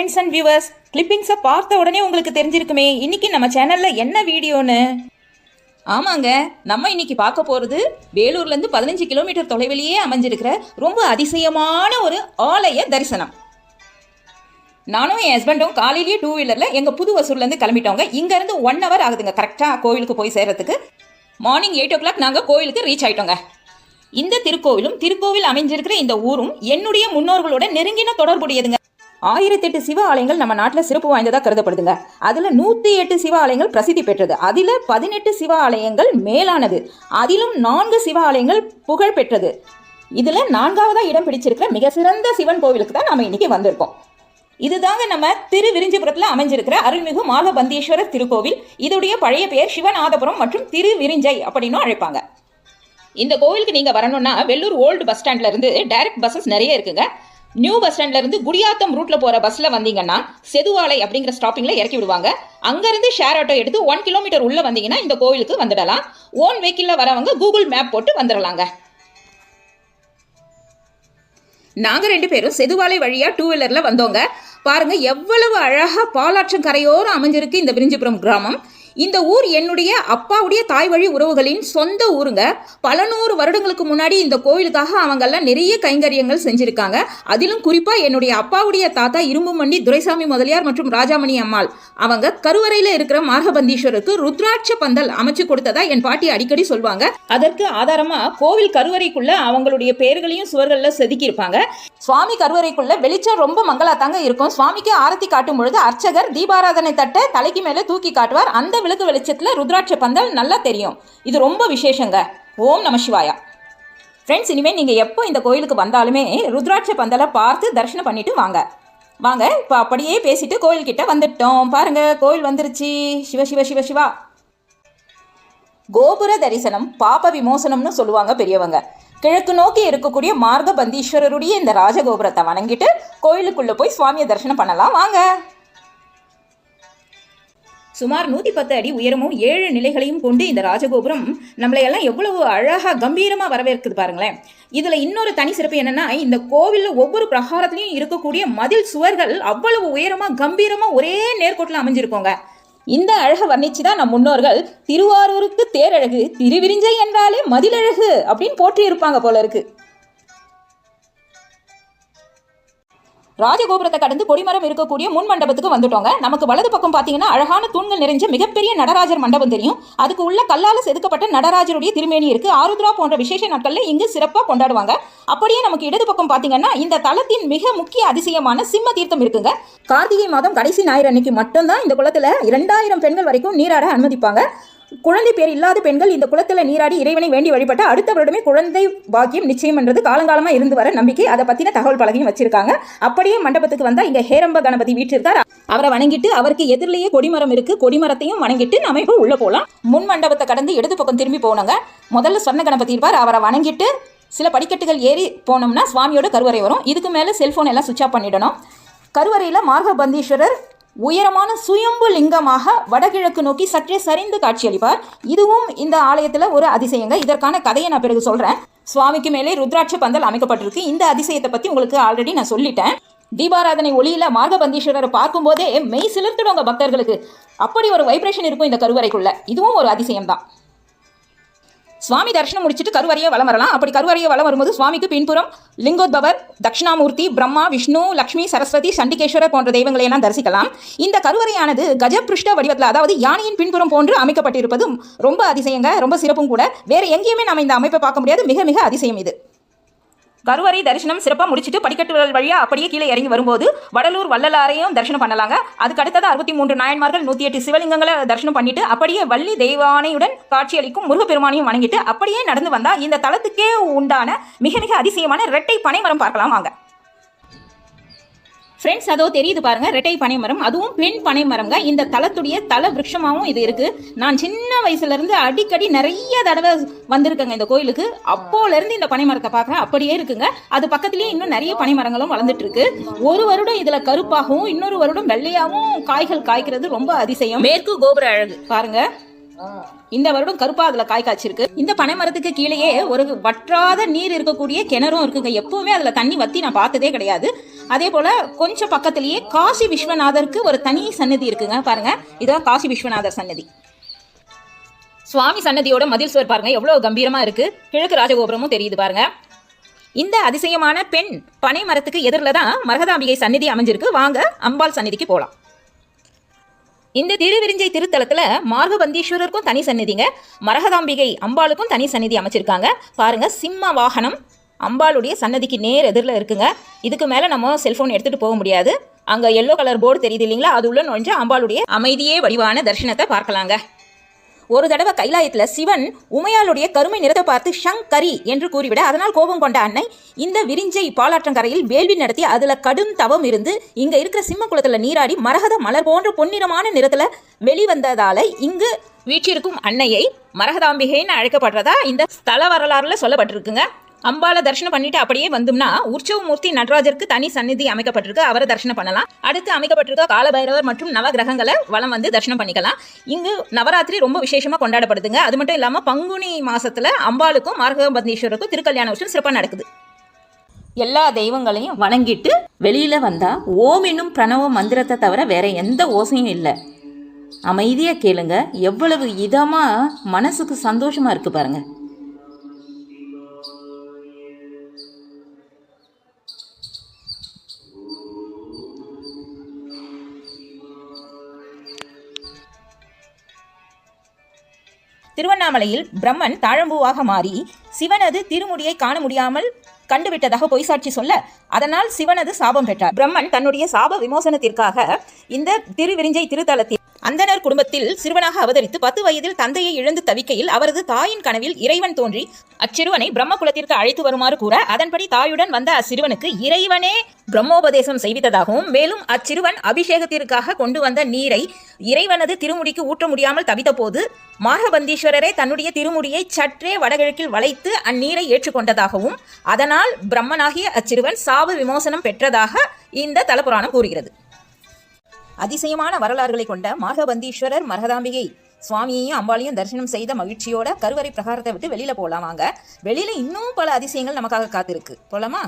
Friends and viewers, கிளிப்பிங்ஸை பார்த்த உடனே உங்களுக்கு தெரிஞ்சிருக்குமே இன்னைக்கு நம்ம சேனல்ல என்ன வீடியோன்னு. ஆமாங்க, நம்ம இன்னைக்கு பார்க்க போகிறது வேலூர்லேருந்து 15 கிலோமீட்டர் தொலைவிலேயே அமைஞ்சிருக்கிற ரொம்ப அதிசயமான ஒரு ஆலய தரிசனம். நானும் என் ஹஸ்பண்டும் காலையிலேயே 2 வீலரில் எங்கள் புது வசூர்லேருந்து கிளம்பிட்டோங்க. இங்கேருந்து 1 hour ஆகுதுங்க கரெக்டாக கோவிலுக்கு போய் சேர்றதுக்கு. மார்னிங் 8 o'clock நாங்கள் கோவிலுக்கு ரீச் ஆகிட்டோங்க. இந்த திருக்கோவில் அமைஞ்சிருக்கிற இந்த ஊரும் என்னுடைய முன்னோர்களோட நெருங்கின தொடர்புடையதுங்க. 1008 சிவ ஆலயங்கள் நம்ம நாட்டில் சிறப்பு வாய்ந்ததாக கருதப்படுதுங்க. அதில் 108 சிவ ஆலயங்கள் பிரசித்தி பெற்றது. அதில் 18 சிவ ஆலயங்கள் மேலானது. அதிலும் 4 சிவ ஆலயங்கள் புகழ் பெற்றது. இதில் 4ஆவதாக இடம் பிடிச்சிருக்கிற மிக சிறந்த சிவன் கோவிலுக்கு தான் நம்ம இன்னைக்கு வந்திருக்கோம். இதுதாங்க நம்ம திருவிரிஞ்சிபுரத்தில் அமைஞ்சிருக்கிற அருள்மிகு மாகபந்தீஸ்வரர் திருக்கோவில். இதோடைய பழைய பெயர் சிவநாதபுரம் மற்றும் திருவிரிஞ்சை அப்படின்னு அழைப்பாங்க. இந்த கோவிலுக்கு நீங்கள் வரணும்னா வெள்ளூர் ஓல்டு பஸ் ஸ்டாண்ட்ல இருந்து டைரக்ட் பஸ்ஸஸ் நிறைய இருக்குங்க. நியூ பஸ் ஸ்டாண்ட்ல இருந்து குடியாத்தம் ரூட்ல போற பஸ்ல வந்தீங்கன்னா செதுவாலை அப்படிங்கிற ஸ்டாப்பிங்ல இறக்கி விடுவாங்க. அங்கிருந்து ஷேர் ஆட்டோ எடுத்து 1 கிலோமீட்டர் உள்ள வந்தீங்கன்னா இந்த கோவிலுக்கு வந்துடலாம். ஓன் வெஹிக்கிள்ல வரவங்க கூகுள் மேப் போட்டு வந்துடலாங்க. நாங்க 2 பேரும் செதுவாலை வழியா 2 வீலர்ல வந்தோங்க. பாருங்க எவ்வளவு அழகா பாலாற்றங் கரையோரம் அமைஞ்சிருக்கு இந்த விரிஞ்சிபுரம் கிராமம். இந்த ஊர் என்னுடைய அப்பாவுடைய தாய் வழி உறவுகளின் சொந்த ஊருங்க. பல 100 வருடங்களுக்கு முன்னாடி இந்த கோவிலுக்காக அவங்கெல்லாம் நிறைய கைங்கரியங்கள் செஞ்சிருக்காங்க. அதிலும் குறிப்பாக என்னுடைய அப்பாவுடைய தாத்தா இரும்புமண்டி துரைசாமி முதலியார் மற்றும் ராஜாமணி அம்மாள் அவங்க கருவறையில் இருக்கிற மார்கபந்தீஸ்வரருக்கு ருத்ராட்ச பந்தல் அமைச்சு கொடுத்ததா என் பாட்டி அடிக்கடி சொல்லுவாங்க. அதற்கு ஆதாரமா கோவில் கருவறைக்குள்ள அவங்களுடைய பெயர்களையும் சுவர்களில் செதுக்கியிருப்பாங்க. சுவாமி கருவறைக்குள்ள வெளிச்சம் ரொம்ப மங்களாத்தாங்க இருக்கும். சுவாமிக்கு ஆரத்தி காட்டும் பொழுது அர்ச்சகர் தீபாராதனை தட்டை தலைக்கு மேலே தூக்கி காட்டுவார். அந்த விளக்கு வெளிச்சத்துல ருத்ராட்ச பந்தல் நல்லா தெரியும். இது ரொம்ப விசேஷங்க. ஓம் நம சிவாயா. ஃப்ரெண்ட்ஸ், இனிமேல் நீங்கள் எப்போ இந்த கோயிலுக்கு வந்தாலுமே ருத்ராட்ச பந்தலை பார்த்து தரிசனம் பண்ணிட்டு வாங்க. இப்போ அப்படியே பேசிட்டு கோயில்கிட்ட வந்துட்டோம். பாருங்க, கோயில் வந்துருச்சு. சிவ சிவ சிவ சிவா. கோபுர தரிசனம் பாப விமோசனம்னு சொல்லுவாங்க பெரியவங்க. கிழக்கு நோக்கி இருக்கக்கூடிய மார்கபந்தீஸ்வரருடைய இந்த ராஜகோபுரத்தை வணங்கிட்டு கோயிலுக்குள்ள போய் சுவாமியை தரிசனம் பண்ணலாம். வாங்க. சுமார் 110 அடி உயரமும் 7 நிலைகளையும் கொண்டு இந்த ராஜகோபுரம் நம்மளையெல்லாம் எவ்வளவு அழகாக கம்பீரமாக வரவேற்குது பாருங்களேன். இதில் இன்னொரு தனி சிறப்பு என்னன்னா, இந்த கோவிலில் ஒவ்வொரு பிரகாரத்துலையும் இருக்கக்கூடிய மதில் சுவர்கள் அவ்வளவு உயரமாக கம்பீரமாக ஒரே நேர்கோட்டில் அமைஞ்சிருக்கோங்க. இந்த அழகை வர்ணிச்சு தான் நம் முன்னோர்கள் திருவாரூருக்கு தேரழகு, திருவிரிஞ்சை என்றாலே மதிலழகு அப்படின்னு போற்றி இருப்பாங்க போல இருக்கு. ராஜகோபுரத்தை கடந்து கொடிமரம் இருக்கக்கூடிய முன் மண்டபத்துக்கு வந்துட்டோங்க. நமக்கு வலது பக்கம் பார்த்தீங்கன்னா அழகான தூண்கள் நிறைஞ்ச மிகப்பெரிய நடராஜர் மண்டபம் தெரியும். அதுக்கு உள்ள கல்லால செதுக்கப்பட்ட நடராஜருடைய திருமேனி இருக்கு. ஆருத்ரா போன்ற விசேஷ நாட்களில் இங்கு சிறப்பாக கொண்டாடுவாங்க. அப்படியே நமக்கு இடது பக்கம் பார்த்தீங்கன்னா இந்த தலத்தின் மிக முக்கிய அதிசயமான சிம்ம தீர்த்தம் இருக்குங்க. கார்த்திகை மாதம் கடைசி ஞாயிறு அன்னைக்கு மட்டும்தான் இந்த குளத்துல 2000 பெண்கள் வரைக்கும் நீராட அனுமதிப்பாங்க. குழந்தை பேர் இல்லாத பெண்கள் இந்த குளத்தில் நீராடி இறைவனை வேண்டி வழிபட்ட அடுத்த வருடமே குழந்தை பாக்கியம் நிச்சயம் என்றது காலங்காலமாக இருந்து வர நம்பிக்கை. அதை பற்றின தகவல் பலகையும் வச்சிருக்காங்க. அப்படியே மண்டபத்துக்கு வந்தால் இங்கே ஹேரம்ப கணபதி வீற்றிருக்கார். அவரை வணங்கிட்டு அவருக்கு எதிரிலேயே கொடிமரம் இருக்கு. கொடிமரத்தையும் வணங்கிட்டு நம்ம இப்போ உள்ள போகலாம். முன் மண்டபத்தை கடந்து இடது பக்கம் திரும்பி போனோங்க. முதல்ல சொர்ண கணபதி இருப்பார். அவரை வணங்கிட்டு சில படிக்கட்டுகள் ஏறி போனோம்னா சுவாமியோட கருவறை வரும். இதுக்கு மேலே செல்போன் எல்லாம் சுவிட்ச் ஆஃப் பண்ணிடணும். கருவறையில் மார்கபந்தீஸ்வரர் உயரமான சுயம்பு லிங்கமாக வடகிழக்கு நோக்கி சற்றே சரிந்து காட்சியளிப்பார். இதுவும் இந்த ஆலயத்தில் ஒரு அதிசயங்க. இதற்கான கதையை நான் பிறகு சொல்கிறேன். சுவாமிக்கு மேலே ருத்ராட்ச பந்தல் அமைக்கப்பட்டிருக்கு. இந்த அதிசயத்தை பற்றி உங்களுக்கு ஆல்ரெடி நான் சொல்லிட்டேன். தீபாராதனை ஒளியில் மார்கபந்தீஸ்வரரை பார்க்கும்போதே மெய் சிலிர்த்துடுவாங்க பக்தர்களுக்கு. அப்படி ஒரு வைப்ரேஷன் இருக்கும் இந்த கருவறைக்குள்ள. இதுவும் ஒரு அதிசயம் தான். சுவாமி தரிசனம் முடிச்சுட்டு கருவறையை வலம் வரலாம். அப்படி கருவறையை வலம் வரும்போது சுவாமிக்கு பின்புறம் லிங்கோத்பவர், தட்சிணாமூர்த்தி, பிரம்மா, விஷ்ணு, லக்ஷ்மி, சரஸ்வதி, சண்டிகேஸ்வரர் போன்ற தெய்வங்களை எல்லாம் தரிசிக்கலாம். இந்த கருவறையானது கஜபிருஷ்ட வடிவத்தில், அதாவது யானையின் பின்புறம் போன்று அமைக்கப்பட்டிருப்பதும் ரொம்ப அதிசயங்க. ரொம்ப சிறப்பும் கூட. வேற எங்கேயுமே நம்ம இந்த அமைப்பை பார்க்க முடியாது. மிக மிக அதிசயம் இது. கருவறை தரிசனம் சிறப்பாக முடிச்சுட்டு படிக்கட்டுகள் வழியாக அப்படியே கீழே இறங்கி வரும்போது வடலூர் வள்ளலாரையும் தரிசனம் பண்ணலாங்க. அதுக்கு அடுத்தது 63 நாயன்மார்கள், 108 சிவலிங்கங்களை தரிசனம் பண்ணிட்டு அப்படியே வள்ளி தெய்வானையுடன் காட்சியளிக்கும் முருகப்பெருமானையும் வணங்கிட்டு அப்படியே நடந்து வந்தால் இந்த தலத்துக்கே உண்டான மிக மிக அதிசயமான இரட்டை பனைமரம் பார்க்கலாம். வாங்க ஃப்ரெண்ட்ஸ், அதோ தெரியுது பாருங்க, இரட்டை பனைமரம். அதுவும் பெண் பனைமரம்ங்க. இந்த தலத்துடைய தல விருட்சமாகவும் இது இருக்கு. நான் சின்ன வயசுல இருந்து அடிக்கடி நிறைய தடவை வந்திருக்கேங்க இந்த கோயிலுக்கு. அப்போல இருந்து இந்த பனைமரத்தை பார்க்குறேன். அப்படியே இருக்குங்க. அது பக்கத்திலேயே இன்னும் நிறைய பனைமரங்களும் வளர்ந்துட்டு இருக்கு. ஒரு வருடம் இதுல கருப்பாகவும் இன்னொரு வருடம் வெள்ளையாகவும் காய்கள் காய்க்கிறது ரொம்ப அதிசயம். மேற்கு கோபுர அழகு பாருங்க. இந்த வருடம் கருப்பா அதுல காய் காய்ச்சிருக்கு. இந்த பனை மரத்துக்கு கீழேயே ஒரு வற்றாத நீர் இருக்கக்கூடிய கிணறும் இருக்குங்க. எப்பவுமே அதுல தண்ணி வத்தி நான் பார்த்ததே கிடையாது. அதே போல கொஞ்சம் பக்கத்திலேயே காசி விஸ்வநாதருக்கு ஒரு தனி சன்னதி இருக்குங்க. பாருங்க, இதுதான் காசி விஸ்வநாதர் சன்னதி. சுவாமி சன்னதியோட மதில் சுவர் பாருங்க எவ்வளவு கம்பீரமா இருக்கு. கிழக்கு ராஜகோபுரமும் தெரியுது பாருங்க. இந்த அதிசயமான பெண் பனை மரத்துக்கு எதிரில் தான் மரகதாம்பிகை சன்னதி அமைஞ்சிருக்கு. வாங்க அம்பாள் சன்னதிக்கு போகலாம். இந்த திருவிரிஞ்சை திருத்தலத்துல மார்கபந்தீஸ்வரருக்கும் தனி சன்னதிங்க, மரகதாம்பிகை அம்பாளுக்கும் தனி சன்னதி அமைச்சிருக்காங்க. பாருங்க, சிம்ம வாகனம் அம்பாளுடைய சன்னதிக்கு நேர் எதிரில் இருக்குங்க. இதுக்கு மேலே நம்ம செல்ஃபோன் எடுத்துகிட்டு போக முடியாது. அங்கே எல்லோ கலர் போர்டு தெரியுது இல்லைங்களா, அது உள்ள நுழைஞ்சு அம்பாளுடைய அமைதியே வடிவான தரிசனத்தை பார்க்கலாங்க. ஒரு தடவை கைலாயத்தில் சிவன் உமையாளுடைய கருமை நிறத்தை பார்த்து ஷங்கரி என்று கூறிவிட அதனால் கோபம் கொண்ட அன்னை இந்த விரிஞ்சை பாலாற்றங்கரையில் வேள்வி நடத்தி அதில் கடும் தவம் இருந்து இங்கே இருக்கிற சிம்ம குளத்தில் நீராடி மரகத மலர் போன்ற பொன்னிறமான நிறத்தில் வெளிவந்ததால இங்கு வீற்றிருக்கும் அன்னையை மரகதாம்பிகைன்னு அழைக்கப்படுறதா இந்த ஸ்தல வரலாறுல சொல்லப்பட்டிருக்குங்க. அம்பால தரிசனம் பண்ணிட்டு அப்படியே வந்தோம்னா உற்சவமூர்த்தி நடராஜருக்கு தனி சந்நிதி அமைக்கப்பட்டிருக்கு. அவரை தரிசனம் பண்ணலாம். அடுத்து அமைக்கப்பட்டிருக்க காலபைரவர் மற்றும் நவகிரகங்களை வலம் வந்து தரிசனம் பண்ணிக்கலாம். இங்கு நவராத்திரி ரொம்ப விசேஷமா கொண்டாடப்படுதுங்க. அது மட்டும் இல்லாம பங்குனி மாசத்துல அம்பாளுக்கும் மார்கபந்தீஸ்வரருக்கும் திருக்கல்யாண உற்சவம் சிறப்பாக நடக்குது. எல்லா தெய்வங்களையும் வணங்கிட்டு வெளியில வந்தா ஓம் என்னும் பிரணவ மந்திரத்தை தவிர வேற எந்த ஓசையும் இல்லை. அமைதியா கேளுங்க, எவ்வளவு இதமா மனசுக்கு சந்தோஷமா இருக்கு பாருங்க. திருவண்ணாமலையில் பிரம்மன் தாழம்பூவாக மாறி சிவனது திருமுடியை காண முடியாமல் கண்டுவிட்டதாக பொய் சாட்சி சொல்ல அதனால் சிவனது சாபம் பெற்றார். பிரம்மன் தன்னுடைய சாப விமோசனத்திற்காக இந்த திருவிரிஞ்சை திருத்தலத்தில் அந்தனர் குடும்பத்தில் சிறுவனாக அவதரித்து 10 வயதில் தந்தையை இழந்து தவிக்கையில் அவரது தாயின் கனவில் இறைவன் தோன்றி அச்சிறுவனை பிரம்ம குலத்திற்கு அழைத்து வருமாறு கூற அதன்படி தாயுடன் வந்த அச்சிறுவனுக்கு இறைவனே பிரம்மோபதேசம் செய்வித்ததாகவும் மேலும் அச்சிறுவன் அபிஷேகத்திற்காக கொண்டு வந்த நீரை இறைவனது திருமுடிக்கு ஊற்ற முடியாமல் தவித்த போது மார்கபந்தீஸ்வரரே தன்னுடைய திருமுடியை சற்றே வடகிழக்கில் வளைத்து அந்நீரை ஏற்றுக்கொண்டதாகவும் அதனால் பிரம்மனாகிய அச்சிறுவன் சாப விமோசனம் பெற்றதாக இந்த தலபுராணம் கூறுகிறது. அதிசயமான வரலாறுகளை கொண்ட மார்கபந்தீஸ்வரர் மரகதாம்பிகை சுவாமியையும் அம்பாளையும் தரிசனம் செய்த மகிழ்ச்சியோட கருவறை பிரகாரத்தை விட்டு வெளியில போலாம். வாங்க, வெளியில இன்னும் பல அதிசயங்கள் நமக்காக காத்திருக்கு. போலாமா?